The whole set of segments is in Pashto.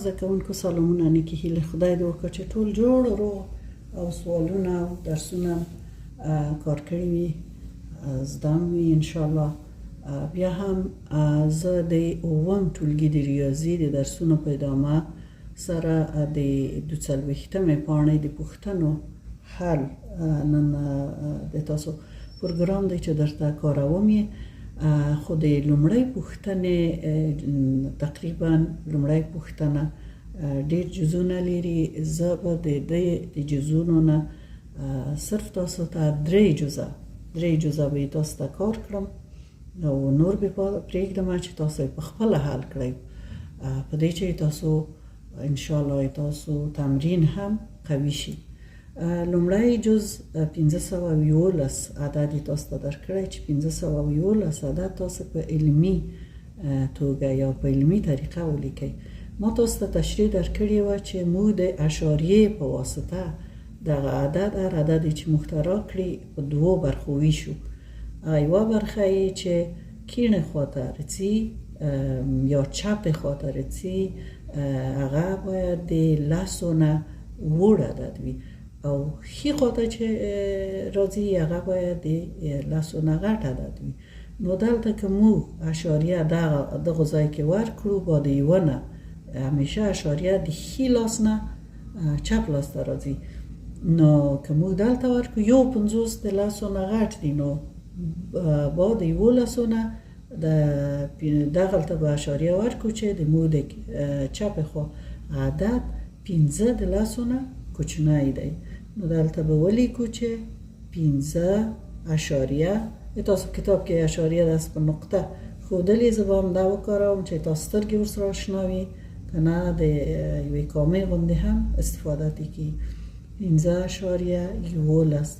زده کوونکو سلامونه نیکې هیلې خدای دې وکړه چې ټول جوړ روغ او سوالونه او درسونه کار کړي وي زده وي انشاءالله. بیا هم زه د اووم ټولګي د ریاضي د درسونو په ادامه سره د 42مې پاڼې د پوښتنو حل نن د تاسو پروګرام دی چې درته کاروم یې. خو د لومړۍ پوښتنې تقریبا لومړۍ پوښتنه ډېر جزونه لري. زه به د دې جزونو نه صرف تاسو ته درې جزه به تاسو ته کار کړم او نور به پرېږدم چې تاسو په خپله حل کړئ په دې چې تاسو انشاءالله تاسو تمرین هم قوي شي. لومړی جز 1511 عدد تاسو ته درکړی چې 1511 عدد تاسو په علمي توګه یا په علمي طریقه ولیکئ. ما تاسو ته تشریح درکړې وه چې موږ د اشاریې په واسطه دغه عدد هر عدد چې موږ ته راکړي په دوو برخو ویشو. یوه برخه یې چې کیڼې خواته رڅي یا چپې خواته رڅي هغه باید د 10 نه وړ عدد وي او ښي خواته چې راځي هغه باید د 10 نه غټ عدد وي. نو دلته که موږ اشاریه دغه ځای کې ورکړو با د یوه نه همیشه اشاریه د ښي لاس نه چپ لاس ته راځي. نو که موږ دلته ورکړو 1.50 د 10 نه غټ دی نو با د 11 نه دغلته به اشاریه ورکړو چې د موږ د چپ خوا عدد 15 د 10 نه کوچنی دی. نو دلته به ولیکو چې 15 اشاریه تاسو کتاب کې اشاریه دست په نقطه ښودلې. زه به هم دا وکاروم چې تاسو سترګې ورسره اشنا وي که نه د یوې کامې غوندې هم استفاده ترې 15.11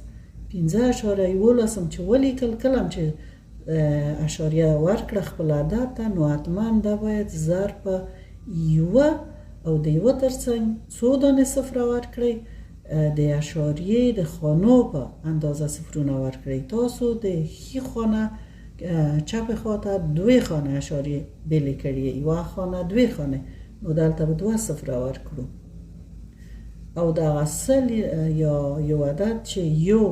15.11 هم چې ولیکل کله هم چې اشاریه ورکړه خپل عدد ته نو حتما دا باید ضرب په یوه او د یوه ترڅنګ څو دانې صفره ورکړئ د اشاریې د خانو په اندازه صفرونه ورکړئ. تاسو د ښي خانه چپ خواته 2 خانه اشاریې بلې کړئ یوه خانه 2 خانه نو دلته به 2 صفره ورکړو او د اصل یا یو عدد چې یو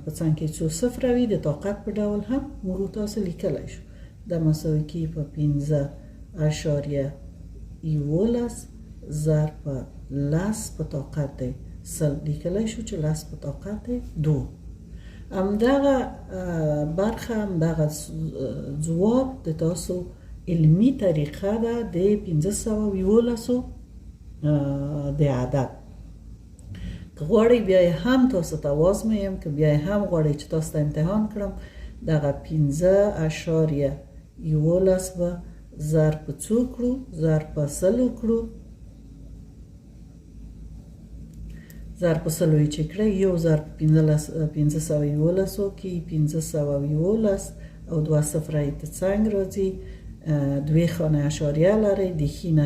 په څنګ کې څو صفره وي د طاقت په ډول هم موږ تاسو لیکلی شو. د مساوي کې په 15.11 ضرب په 10 په طاقت دی 100 لیکلی شو چې 10 په طاقت دی 2. همدغه برخه همدغه ځواب د تاسو علمي طریقه ده د 1511 د عدد. که غواړئ بیا هم تاسو ته وازمویم که بیا هم غواړئ چې تاسو ته امتحان کړم دغه 15.11 به ضرب په څو کړو ضرب په 100 کړو. ضرب په 100 چې کړئ یو ضرب 1511 کې 1511 او 2 صفره یې ترڅنګ راځي 2 خانه اشاریه لري د ښي نه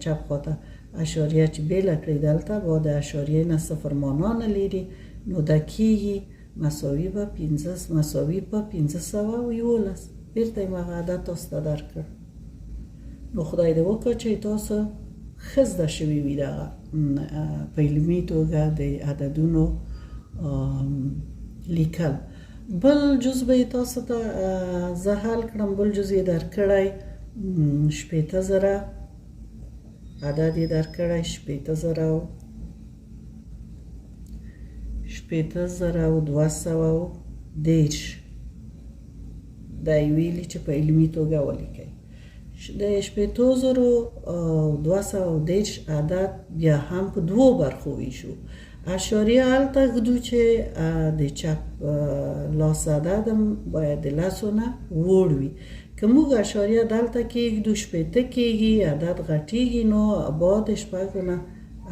چپ خواته اشاریه چې بیله کړئ دلته با د اشاریه نه صفر معنا نه لري نو دا کېږي مساوي به 15 مساوي په 1511 بیرته یې هغه عدد تاسو ته درکړ. نو خدای دې وکړه چې تاسو ښه زده شوي وي دغه په علمي توګه د عددونو لیکل. بل جز به تاسو ته زه حل کړم بل جز یې درکړی 80,000 عدد یې درکړی 80,210 دا یې ویلي چې په علمي توګه ولیکئ. د 80,210 عدد بیا هم په دوو برخو ویشو. اشاریه هلته ږدو چې د چپ لاس عدد هم باید د 10 نه وړ وي. که موږ اشاریه دلته کېږدو 80 کېږي عدد غټېږي نو بعد شپږو نه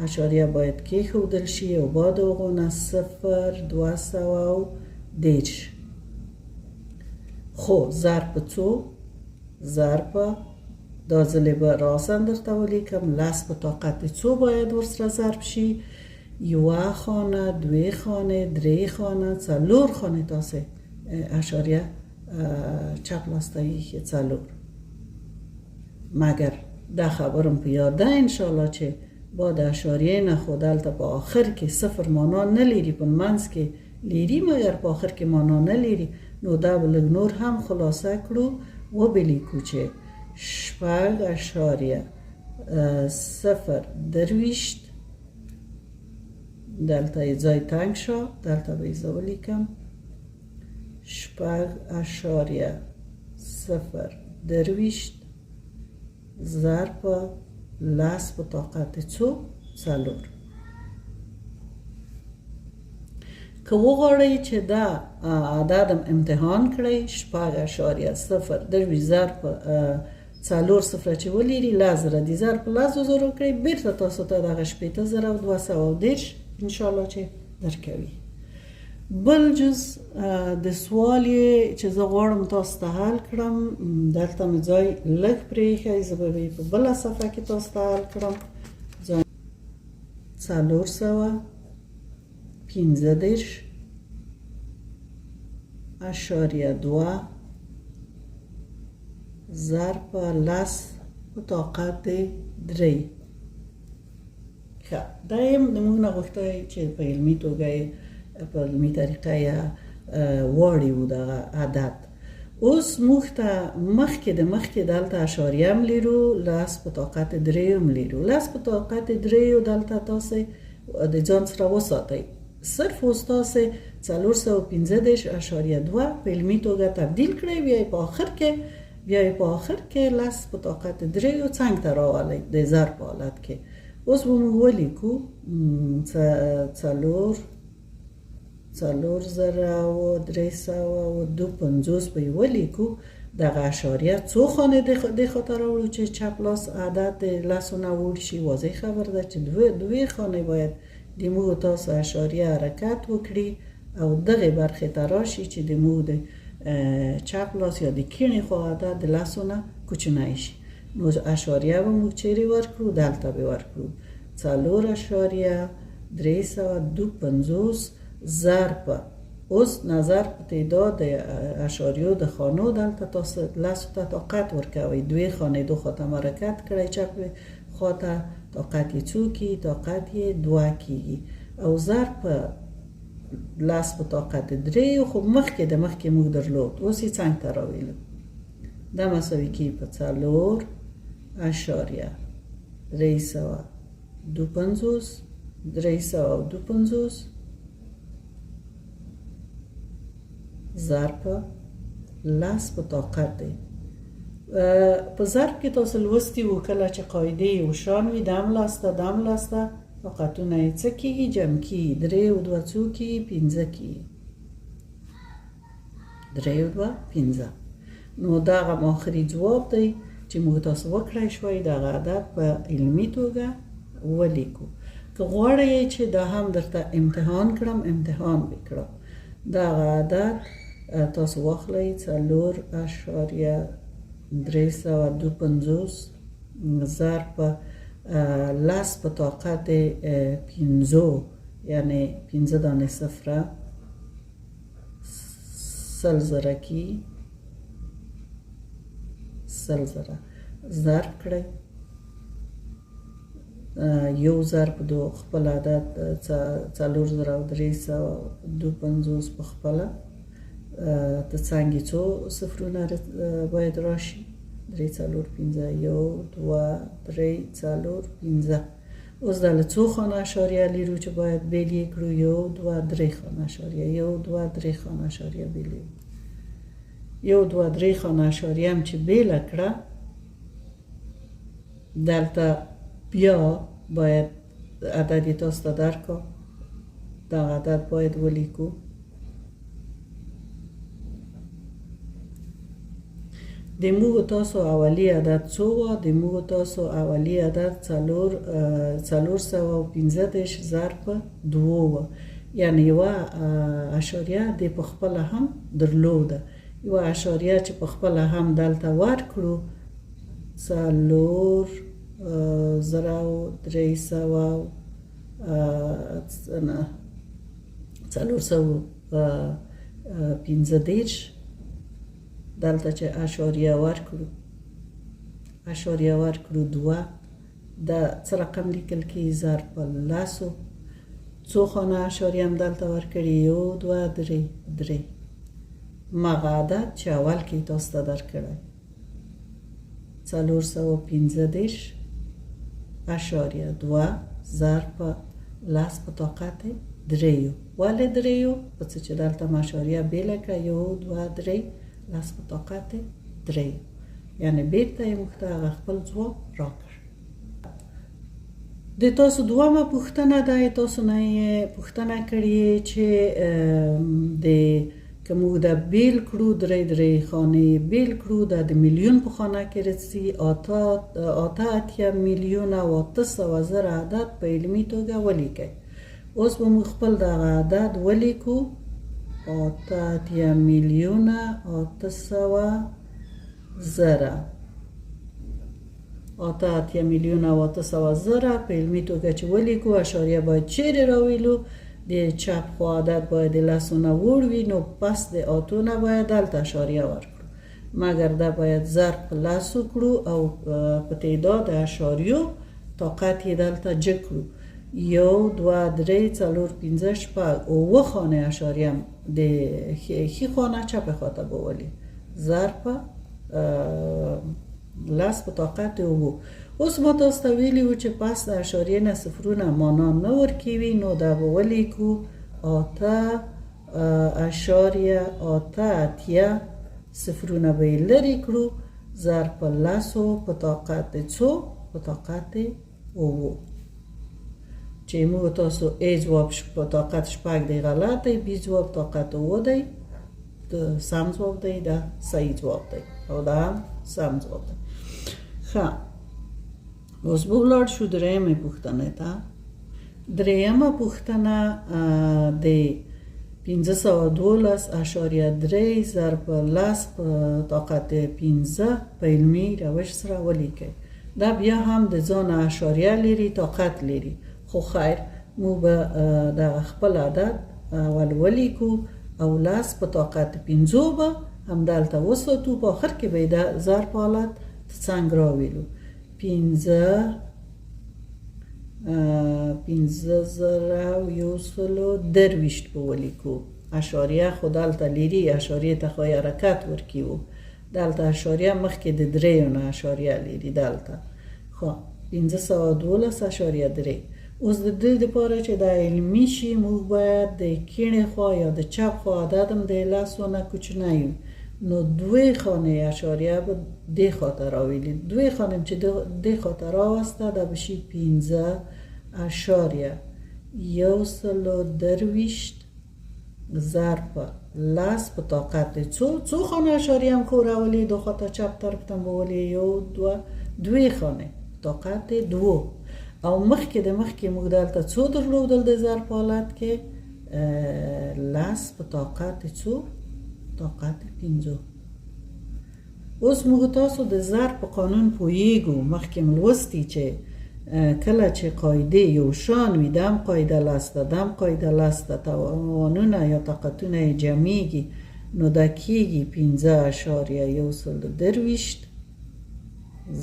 اشاریه باید کېښودل شي او بعد هغو نه 0.210 خو ضرب په څو ضرب په دا ځلې به راسن درته ولیکم 10 په طاقت د څو باید ورسره ضرب شي یوه خانه 2 خانه 3 خانه 4 خانه تاسې اشاریه چپ لاس ته ایښې 4 مګر دا خبرم په یاد ده انشاءالله چې با د اشاریه نه خو دلته په آخر کې صفر معنا نه لري، په منځ کې لري مګر په آخر کې معنا نه لري. نو دا به لږ نور هم خلاصه کړو و بلیکو چې 6.0 دلته یې ځای تنګ شو، دلته به یې زه ولیکم 6.0 ضرب په لس په طاقت څو څلور. که وغواړئ چې دا عددم امتحان کړئ 6.0 ضرب په څلور صفر چې ولري لس زره دي ضرب په لسو زرو کړئ، بیرته تاسو ته دغه 8,210 انشاءالله چې درکوي. بل جز د سوال چې زه غواړم تاسو ته حل کړم، دلته مې ځای لږ پرېښی، زه به په بله صفحه کې تاسو ته حل کړم. 415.2 ضرب په لس په طاقت 3. ښه دا یې موږ نه غوښتی چې په علمي توګه په علمي طریقه یې واړوو دغه عدد. اوس موږ ته مخکې دلته اشاریه هم لرو، لس په طاقت 3 هم لرو. لس په طاقت 3 دلته تاسې د ځان سره وساتئ، صرف اوس تاسې 415.2 په علمي توګه تبدیل کړئ، بیا یې په آخر کې لس په طاقت 3 څنګ ته راولئ د ضرب په حالت کې. اوس به موږ ولیکو 4,350 به یې ولیکو. دغه اشاریه څو خانې دې خاطر راوړو چې چپ لاس عدد د لسو نه وړ شي. واضح خبر ده چې دوې خانې باید د موږ تاسو اشاریه حرکت وکړي او دغه برخې ته راشي چې د موږ د چپ لاس یا د کیڼې خوا عدد د لسو نه کوچنی شي. نو اشاریه به موږ چیرې ورکړو؟ دلته به ورکړو 4.350 ضرب اوس نظر په تعداد د اشاریو د خانو دلته تاسو لسو ته طاقت ورکوئ. دوی خانې دو خواته حرکت کړئ، چپ خواته طاقت یې څو کیږي؟ طاقت یې 2 کیږي او ضرب په لس په طاقت 3 خو مخکې موږ درلود، اوس یې څنګ ته راویلو. دا مساوي کیږي په 4.350 ضرب په لس په طاقت دی. په ضرب کې تاسو لوستي وو کله چې قاعدې یو شان وي، دم لاسته طاقتونه یې څه کیږي؟ جمع کیږي. 3 او 2 څو کیږي؟ 15 کیږي. 3 او 2 15. نو دغه آخري جواب دی چې موږ تاسو وکړای شوي دغه عدد په علمي توګه ولیکو. که غواړئ چې دا هم درته امتحان کړم، امتحان وکړم. دغه عدد تاسو واخلئ 4.350 ضرب په لس په طاقت 5 یعنی 15 دانه صفره 100 زره کی 100 زره ضرب کړئ. یو ضرب دو خپل عدد 4,350 په خپله ته څنګه څو صفرونه باید راشي؟ 3 4 5 1 2 3 4 5. اوس دا له څو خانه اشاریه لرو چې باید بیل یې کړو؟ 1 2 3 خانه اشاریه 1 2 3 خانه اشاریه بیلې 1 2 3 خانه اشاریه هم چې بیله کړه، دلته بیا باید عدد تاسو ته درکو. دا عدد باید ولیکو. د موږ تاسو اولی عدد څو و؟ د موږ تاسو اولی عدد 415 ضرب 2 و، یعنی یوه اشاریه د په خپله هم درلوده. یوه اشاریه چې په خپله هم دلته ورکړو 415 دلته چې اشاریه ورکړو اشاریه ورکړو 2 دا څه رقم لیکل کې ضرب په لسو څو خانه اشاریه هم دلته ورکړي 1 2 3 مغه عدد چې اول کې تاسو ته درکړی 415.2 ضرب په لس په طاقت 3 ولې 3 په څه چې دلته م اشاریه بېله کړه 1 2 3 لس په طاقت 3 یعنی بیرته یې موږ ته هغه خپل ځواب راکړ. د تاسو دومه پوښتنه ده تاسو نه یې پوښتنه کړې چې د که موږ دا بیل کړو 3 خانې بیل کړو دا د میلیون په خانه کې رسي 8 میلیون او 800,000 عدد په علمي توګه ولیکئ. اوس به موږ خپل دغه عدد ولیکو 8 میلیون 800,000 8 میلیون او 800,000 په علمي توګه چې ولیکو اشاریه باید چیرې راویلو د چپ خوا عدد باید د لسونه وړوي نو پس د آتونه باید دلته اشاریه ورکړو مگر دا باید ضرب په لسو کړو او په تعداد اشاریو طاقت یې دلته جګ کړو 1 2 3 4 5 6 اوه خانه اشاریه د ښي خانه چپ خواته بولي ضرب لس په طاقت اوه. اوس ما تاسو ته ویلي وو چې پس د اشاریې نه صفرونه مانا نه ورکوي نو دا به ولیکو 8.8 صفرونه به یې لرې کړو ضرب په لسو په طاقت څو په طاقت اوه چې موږ تاسو ای ځواب په طاقت شپږ دی غلط دی بي ځواب طاقت اوه دی د سم ځواب دی دا صحیح ځواب دی او دا هم سم ځواب دی. ښه اوس به ولاړ شو درېیمې پوښتنې ته. درېیمه پوښتنه د 512.3 ضرب لس په طاقت 15 په علمي روش سره ولیکئ. دا بیا هم د ځانه اشاریه لري طاقت لري خو خیر موږ به د خپل عدد اول ولیکو او لس په طاقت 15 به همدلته وساتو په آخر کې به د ضرب حالت څنګه راویلو 15,000 به ولیکو اشاریه خو دلته لري اشاریه ته خو حرکت ورکیو دلته اشاریه مخکې د 3 نه اشاریه لري دلته خو 512.3 اوس د دې لپاره چې دا علمي شي موږ باید د کیڼې خوا یا د چپ خوا عدد هم د لسونه کوچنی نو 2 خانه اشاریه به د خاطر راویلی 2 خانه چې د خاطر راوسته دا بشي 15.1 ضرب لس په طاقت څو خانه اشاریه هم خو راولی دو خاطر چپ طرف تم بولی 2 خانه طاقت 2 او مخکې د مخکې موږ دلته څو درلودل د ضرب حالت کې لس په طاقت څو طاقت 15. اوس موږ تاسو د ضرب په قانون پوهیږو مخکې لوستي چې کله چې قاعده یو شان وي دم قاعده لسته دم قاعده لسته توانونه یا طاقتونه جمعیږي نو دا کیږي 15.1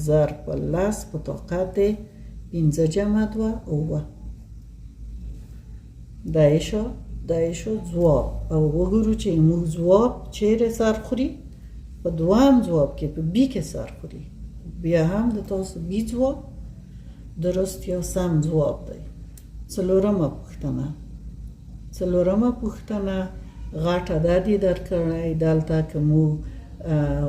ضرب لس په طاقت 15 جمع 2 اوه دا شو ځواب او وګورو چې موږ ځواب چیرې سر خوري په دوام ځواب کې په بي کې سر خوري بیا هم د تاسو بي ځواب درست یا سم ځواب دی. څلورمه پوښتنه غټ عدد درکړی دلته که موږ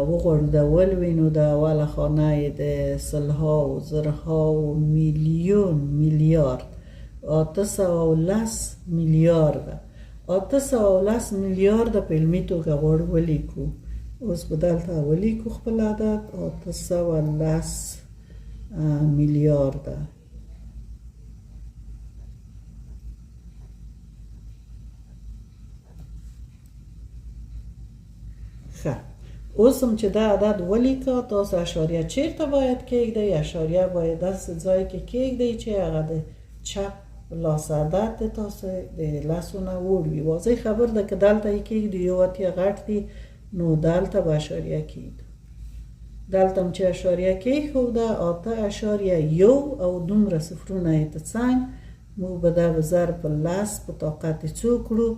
وغواړو د اول وینو د اوله خانه د سلها و زرها و میلیون میلیارد 810 میلیارده 810 میلیارده په علمي توګه غواړو ولیکو. اوس به دلته ولیکو خپل عدد 810 میلیارده اوس هم چې دا عدد ولیکا تاسو اشاریه چیرته باید کېږدئ اشاریه باید داسې ځای کې کېږدئ چې هغه د چپ لاس عدد تاسو د لسونه وړوي واضح خبر ده که دلته یې کېږدئ یو اتیا غټ دي نو دلته به اشاریه کېږدو دلته هم چې اشاریه کېښوده 8.1 او دومره صفرونه یې ته څنګ موږ به دا به ضرب په 10 په طاقت څو کړو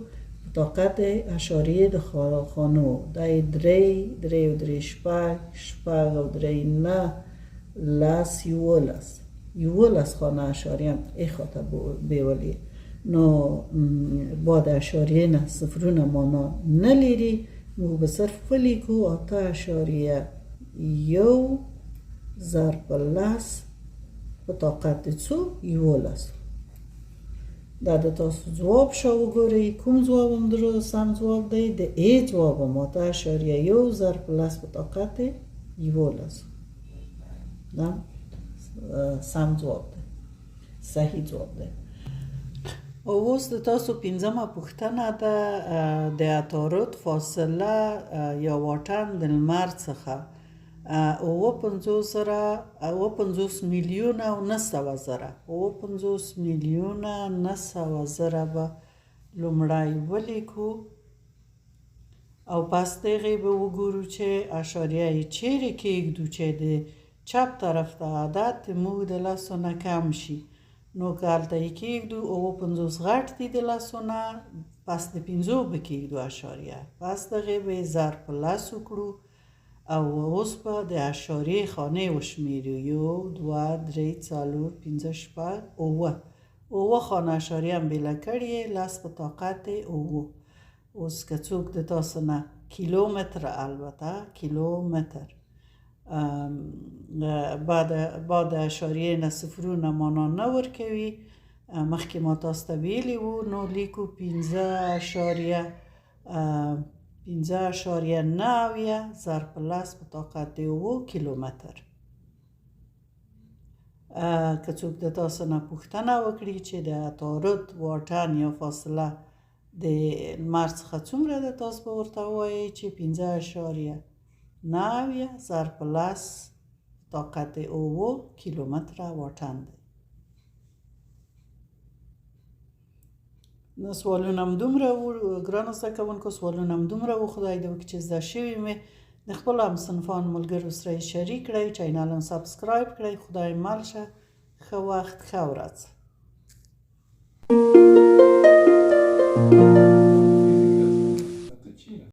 په طاقت اشاریې د خانو دا یې 3 او 3 شپږ او 3 9 11 خانه اشاریه هم ایخواته بیولی نو با د اشاریه نه صفرونه مانا نلیری موږ به صرف ولیکو 8.1 ضرب په 10 په طاقت څو 11 دا د تاسو ځواب شو وګورئ کوم ځواب هم سم ځواب دی د ای ځواب هم 8.1 ضرب په 10 په طاقت 11 دا سم ځواب دی صحیح ځواب دی او اوس د تاسو پنځمه پوښتنه ده د عطارد فاصله یا واټن د لمر څخه 50 میلیونه او 900 زره 50 میلیونه 900 زره به لومړی ولیکو او پس دغې به وګورو چې اشاریه یې چیرې کېږدو چې د چپ طرف ته عدد موږ د لسو نه کم شي نو که هلته یې کېږدو 50 غټ دي د لسو نه پس د 50 به کېږدو اشاریه پس دغې به یې ضرب په 10 وکړو او اوس به د اشاریې خانې وشمیرو 1 2 3 4 5 6 اوه خانه اشاریه هم بیله کړې 10 په طاقت اوه اوس که څوک د تاسو نه کیلومتر البته کیلومتر بعد اشاریه نه صفرونه مانا نه ورکوي مخکې ما تاسو ته ویلي وو نو لیکو 5.9 ضرب په 10 په طاقت 2 کیلومتر که څوک د تاسو نه پوښتنه وکړي چې د عطارد واټن یا فاصله د لمر څخه څومره ده تاسو به ورته ووایئ چې 5.9 ضرب په 10 طاقت 2 کیلومتره واټن دی نو سوالونه هم دومره وو ګرانو زده کوونکو سوالونه هم دومره وو خدای دې وکړي چې زده شوي مې د خپلو همصنفانو ملګرو سره یې شریک کړئ چینل هم سبسکرایب کړئ خدای مل شه ښه وخت ښه ورځ